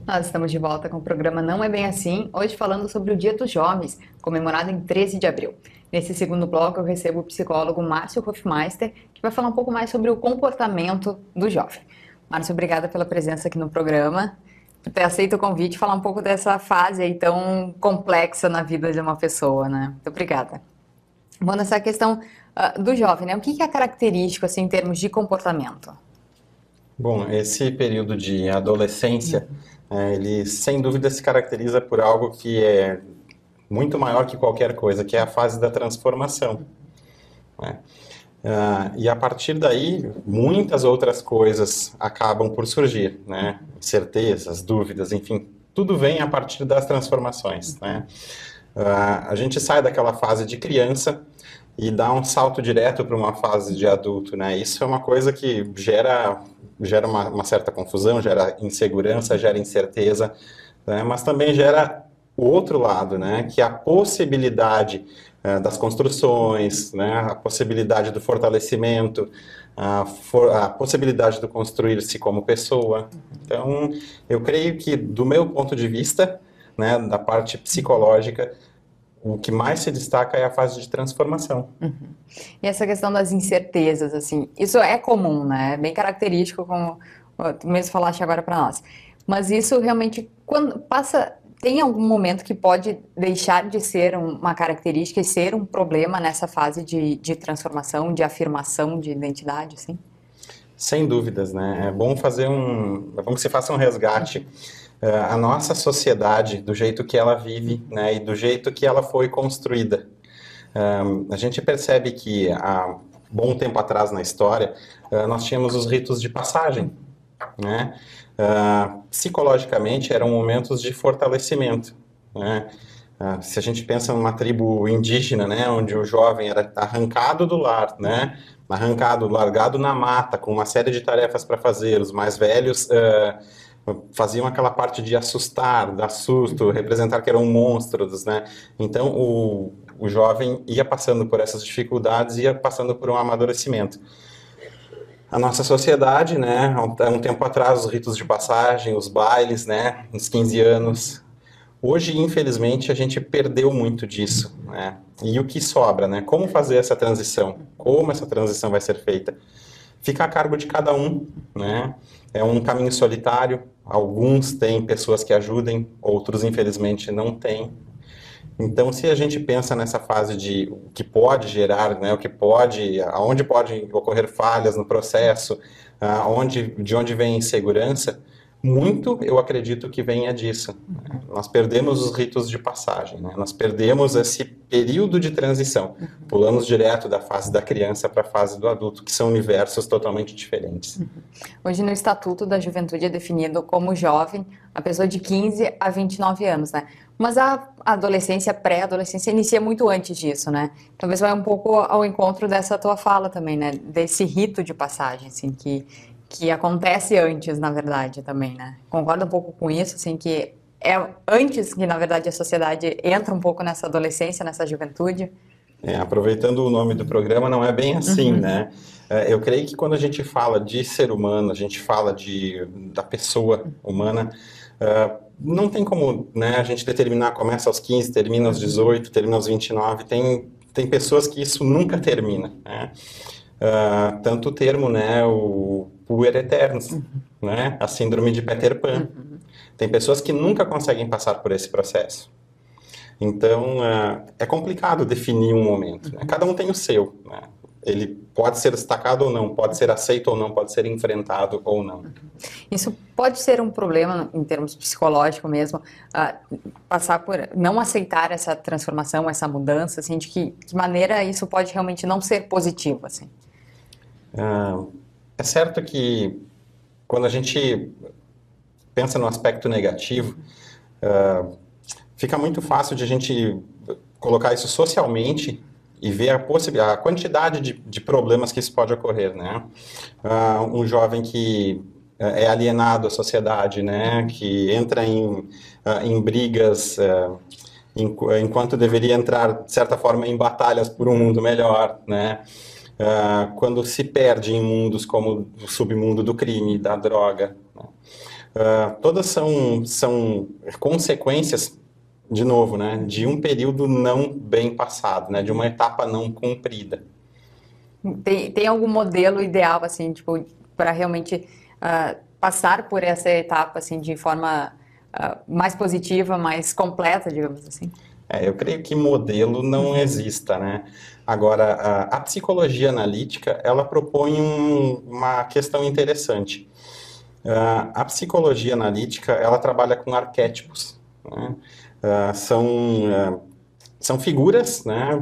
Nós estamos de volta com o programa Não É Bem Assim, hoje falando sobre o Dia dos Jovens, comemorado em 13 de abril. Nesse segundo bloco eu recebo o psicólogo Márcio Hofmeister, que vai falar um pouco mais sobre o comportamento do jovem. Márcio, obrigada pela presença aqui no programa, por ter aceito o convite e falar um pouco dessa fase aí tão complexa na vida de uma pessoa, né? Muito obrigada. Bom, nessa questão do jovem, né? O que é característico assim, em termos de comportamento? Bom, esse período de adolescência, ele sem dúvida se caracteriza por algo que é muito maior que qualquer coisa, que é a fase da transformação, né? E a partir daí, muitas outras coisas acabam por surgir, né? Certezas, dúvidas, enfim, tudo vem a partir das transformações, né? A gente sai daquela fase de criança e dá um salto direto para uma fase de adulto, né? Isso é uma coisa que gera uma certa confusão, gera insegurança, gera incerteza, né? Mas também gera o outro lado, né? Que é a possibilidade das construções, né? A possibilidade do fortalecimento, a possibilidade de construir-se como pessoa. Então, eu creio que, do meu ponto de vista, né, da parte psicológica, o que mais se destaca é a fase de transformação. E essa questão das incertezas, assim, isso é comum, né? É bem característico, como tu mesmo falaste agora para nós. Mas isso realmente, quando passa, tem algum momento que pode deixar de ser uma característica e ser um problema nessa fase de transformação, de afirmação de identidade, assim? Sem dúvidas, né? É bom que se faça um resgate. A nossa sociedade, do jeito que ela vive, né, e do jeito que ela foi construída. A gente percebe que há bom tempo atrás na história, nós tínhamos os ritos de passagem, né? Psicologicamente eram momentos de fortalecimento, né? Se a gente pensa numa tribo indígena, né, onde o jovem era arrancado do lar, né, arrancado, largado na mata, com uma série de tarefas para fazer, os mais velhos faziam aquela parte de assustar, dar susto, representar que eram monstros, né? Então o jovem ia passando por essas dificuldades, ia passando por um amadurecimento. A nossa sociedade, né, há um tempo atrás, os ritos de passagem, os bailes, né, uns 15 anos. Hoje, infelizmente, a gente perdeu muito disso, né? E o que sobra, né? Como fazer essa transição? Como essa transição vai ser feita? Fica a cargo de cada um, né? É um caminho solitário. Alguns têm pessoas que ajudem, outros, infelizmente, não têm. Então, se a gente pensa nessa fase de o que pode gerar, né, o que pode, aonde podem ocorrer falhas no processo, de onde vem insegurança, muito eu acredito que venha disso. Né? Nós perdemos os ritos de passagem, né? Nós perdemos esse período de transição, pulamos direto da fase da criança para a fase do adulto, que são universos totalmente diferentes. Hoje no Estatuto da Juventude é definido como jovem a pessoa de 15 a 29 anos, né? Mas a adolescência, pré-adolescência inicia muito antes disso, né? Talvez vai um pouco ao encontro dessa tua fala também, né? Desse rito de passagem, assim, que acontece antes, na verdade, também, né? Concorda um pouco com isso, assim, que é antes que, na verdade, a sociedade entra um pouco nessa adolescência, nessa juventude? Aproveitando o nome do programa, não é bem assim, né? Eu creio que quando a gente fala de ser humano, a gente fala da pessoa humana, não tem como, né, a gente determinar, começa aos 15, termina aos 18, termina aos 29, tem pessoas que isso nunca termina, né? Tanto o termo, né, o puer aeternus, né, a síndrome de Peter Pan. Tem pessoas que nunca conseguem passar por esse processo. Então, é complicado definir um momento, né? Cada um tem o seu, né? Ele pode ser destacado ou não, pode ser aceito ou não, pode ser enfrentado ou não. Isso pode ser um problema em termos psicológicos mesmo, passar por não aceitar essa transformação, essa mudança, assim, de que maneira isso pode realmente não ser positivo, assim. É certo que quando a gente pensa no aspecto negativo, fica muito fácil de a gente colocar isso socialmente e ver a quantidade de problemas que isso pode ocorrer, né? Um jovem que é alienado à sociedade, né? Que entra em brigas enquanto deveria entrar, de certa forma, em batalhas por um mundo melhor, né? Quando se perde em mundos como o submundo do crime, da droga, né? todas são consequências, de novo, né, de um período não bem passado, né, de uma etapa não cumprida. Tem algum modelo ideal, assim, tipo, para realmente passar por essa etapa, assim, de forma mais positiva, mais completa, digamos assim? Eu creio que modelo não exista, né? Agora, a psicologia analítica, ela propõe uma questão interessante. A psicologia analítica, ela trabalha com arquétipos, né? São figuras, né,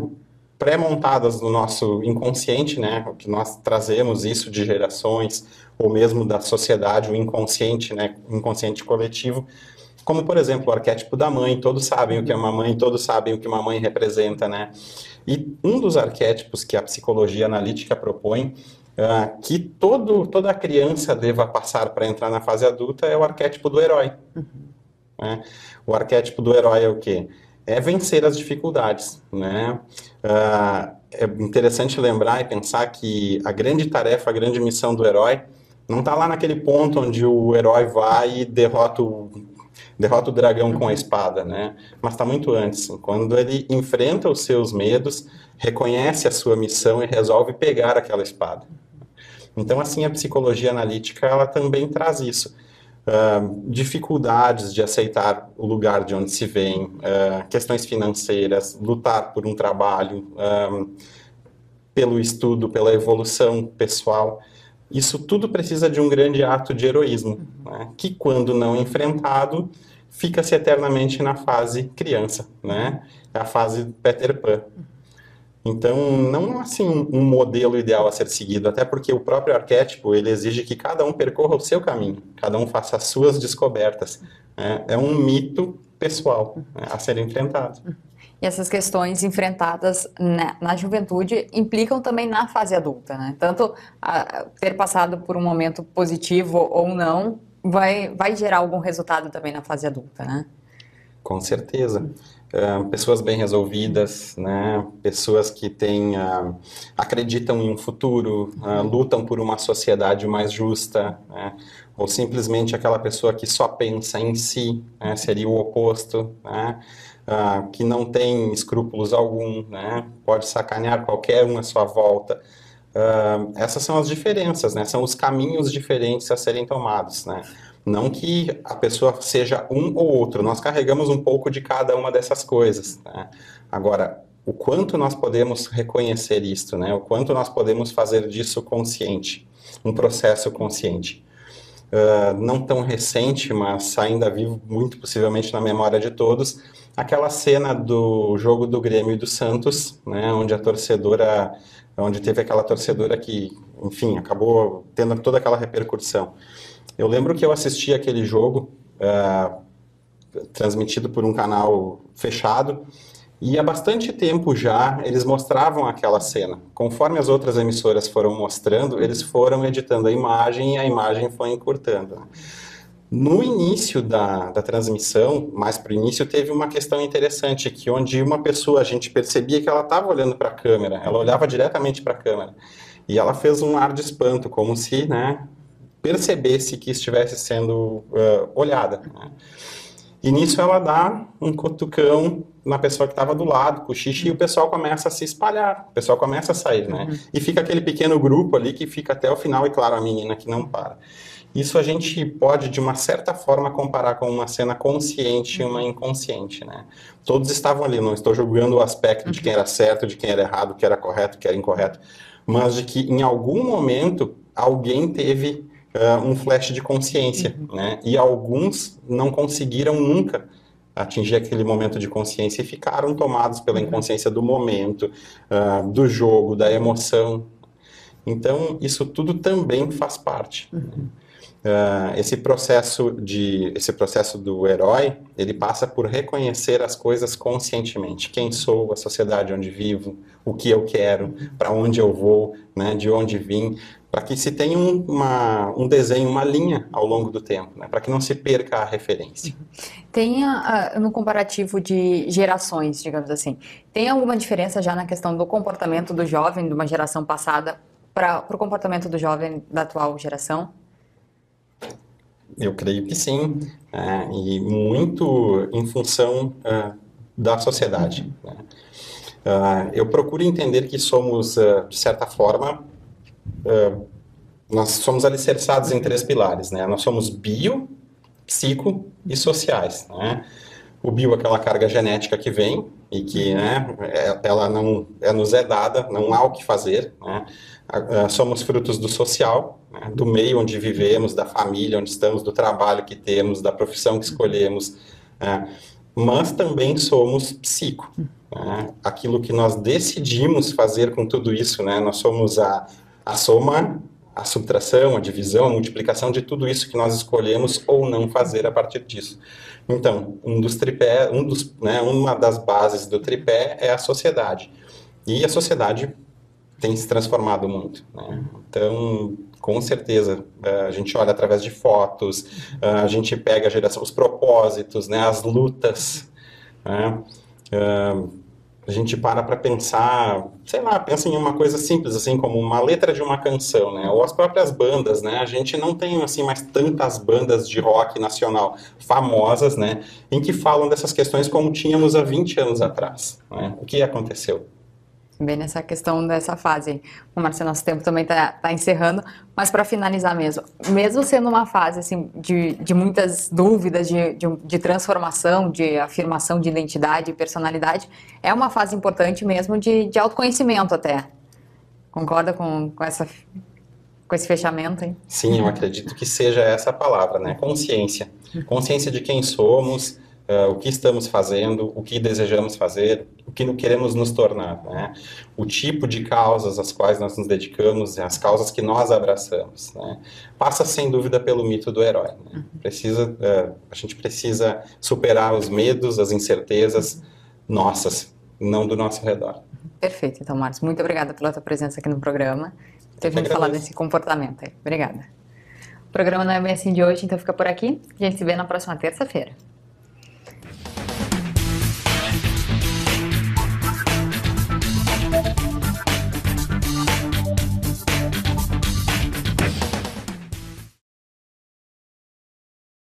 pré-montadas no nosso inconsciente, né, que nós trazemos isso de gerações, ou mesmo da sociedade, o inconsciente, né, o inconsciente coletivo, como, por exemplo, o arquétipo da mãe. Todos sabem o que é uma mãe, todos sabem o que uma mãe representa, né? E um dos arquétipos que a psicologia analítica propõe, que toda criança deva passar para entrar na fase adulta, é o arquétipo do herói. Né? O arquétipo do herói é o quê? É vencer as dificuldades, né? É interessante lembrar e pensar que a grande tarefa, a grande missão do herói não está lá naquele ponto onde o herói vai e derrota o dragão com a espada, né? Mas está muito antes, quando ele enfrenta os seus medos, reconhece a sua missão e resolve pegar aquela espada. Então, assim, a psicologia analítica, ela também traz isso. Dificuldades de aceitar o lugar de onde se vem, questões financeiras, lutar por um trabalho, pelo estudo, pela evolução pessoal. Isso tudo precisa de um grande ato de heroísmo, né? Que quando não enfrentado, fica-se eternamente na fase criança, né? É a fase Peter Pan. Então, não é assim um modelo ideal a ser seguido, até porque o próprio arquétipo, ele exige que cada um percorra o seu caminho, cada um faça as suas descobertas, né? É um mito pessoal, né, a ser enfrentado. E essas questões enfrentadas na juventude implicam também na fase adulta, né? Tanto ter passado por um momento positivo ou não, vai gerar algum resultado também na fase adulta, né? Com certeza. Pessoas bem resolvidas, né? Pessoas que acreditam em um futuro, lutam por uma sociedade mais justa, né? Ou simplesmente aquela pessoa que só pensa em si, né? Seria o oposto, né? Que não tem escrúpulos algum, né? Pode sacanear qualquer um à sua volta. Essas são as diferenças, né? São os caminhos diferentes a serem tomados, né? Não que a pessoa seja um ou outro, nós carregamos um pouco de cada uma dessas coisas, né? Agora, o quanto nós podemos reconhecer isto, né? O quanto nós podemos fazer disso consciente, um processo consciente. Não tão recente, mas ainda vivo muito possivelmente na memória de todos, aquela cena do jogo do Grêmio e do Santos, né? Onde teve aquela torcedora que, enfim, acabou tendo toda aquela repercussão. Eu lembro que eu assisti aquele jogo, transmitido por um canal fechado, e há bastante tempo já eles mostravam aquela cena. Conforme as outras emissoras foram mostrando, eles foram editando a imagem e a imagem foi encurtando. No início da transmissão, mais para o início, teve uma questão interessante, que onde uma pessoa, a gente percebia que ela estava olhando para a câmera, ela olhava diretamente para a câmera, e ela fez um ar de espanto, como se, né, percebesse que estivesse sendo olhada, né? E nisso ela dá um cutucão na pessoa que estava do lado, cochicha, e o pessoal começa a se espalhar, o pessoal começa a sair, né? E fica aquele pequeno grupo ali que fica até o final, e claro, a menina que não para. Isso a gente pode, de uma certa forma, comparar com uma cena consciente e uma inconsciente, né? Todos estavam ali, não estou julgando o aspecto de quem era certo, de quem era errado, o que era correto, o que era incorreto, mas de que em algum momento alguém teve um flash de consciência, né? E alguns não conseguiram nunca atingir aquele momento de consciência e ficaram tomados pela inconsciência do momento, do jogo, da emoção. Então, isso tudo também faz parte. Esse processo do herói, ele passa por reconhecer as coisas conscientemente. Quem sou, a sociedade onde vivo, o que eu quero, para onde eu vou, né, de onde vim, para que se tenha um desenho, uma linha ao longo do tempo, né, para que não se perca a referência. Tem, no comparativo de gerações, digamos assim, tem alguma diferença já na questão do comportamento do jovem de uma geração passada para o comportamento do jovem da atual geração? Eu creio que sim, e muito em função da sociedade, né? Eu procuro entender que somos, de certa forma, nós somos alicerçados em três pilares, né? Nós somos bio, psico e sociais, né? O bio, aquela carga genética que vem e que, né, ela não nos é dada, não há o que fazer, né? Somos frutos do social, né, do meio onde vivemos, da família onde estamos, do trabalho que temos, da profissão que escolhemos, né? Mas também somos psico, né? Aquilo que nós decidimos fazer com tudo isso, né? Nós somos a soma, a subtração, a divisão, a multiplicação de tudo isso que nós escolhemos ou não fazer a partir disso. Então, uma das bases do tripé é a sociedade. E a sociedade tem se transformado muito, né? Então, com certeza, a gente olha através de fotos, a gente pega a geração, os propósitos, né, as lutas, né? A gente para pensar, sei lá, pensa em uma coisa simples, assim, como uma letra de uma canção, né? Ou as próprias bandas, né? A gente não tem, assim, mais tantas bandas de rock nacional famosas, né? Em que falam dessas questões como tínhamos há 20 anos atrás, né? O que aconteceu? Bem nessa questão dessa fase. Bom, Marcelo, nosso tempo também está encerrando, mas para finalizar mesmo sendo uma fase assim, de muitas dúvidas, de transformação, de afirmação de identidade e personalidade, é uma fase importante mesmo de autoconhecimento até. Concorda com esse fechamento, hein? Sim, eu acredito que seja essa a palavra, né? Consciência. Consciência de quem somos, o que estamos fazendo, o que desejamos fazer, o que queremos nos tornar, né? O tipo de causas às quais nós nos dedicamos, as causas que nós abraçamos, né? Passa sem dúvida pelo mito do herói, né? A gente precisa superar os medos, as incertezas nossas, não do nosso redor. Perfeito. Então, Marcos, muito obrigada pela tua presença aqui no programa. Ter vindo falar desse comportamento aí. Obrigada. O programa não é bem assim de hoje, então fica por aqui. A gente se vê na próxima terça-feira.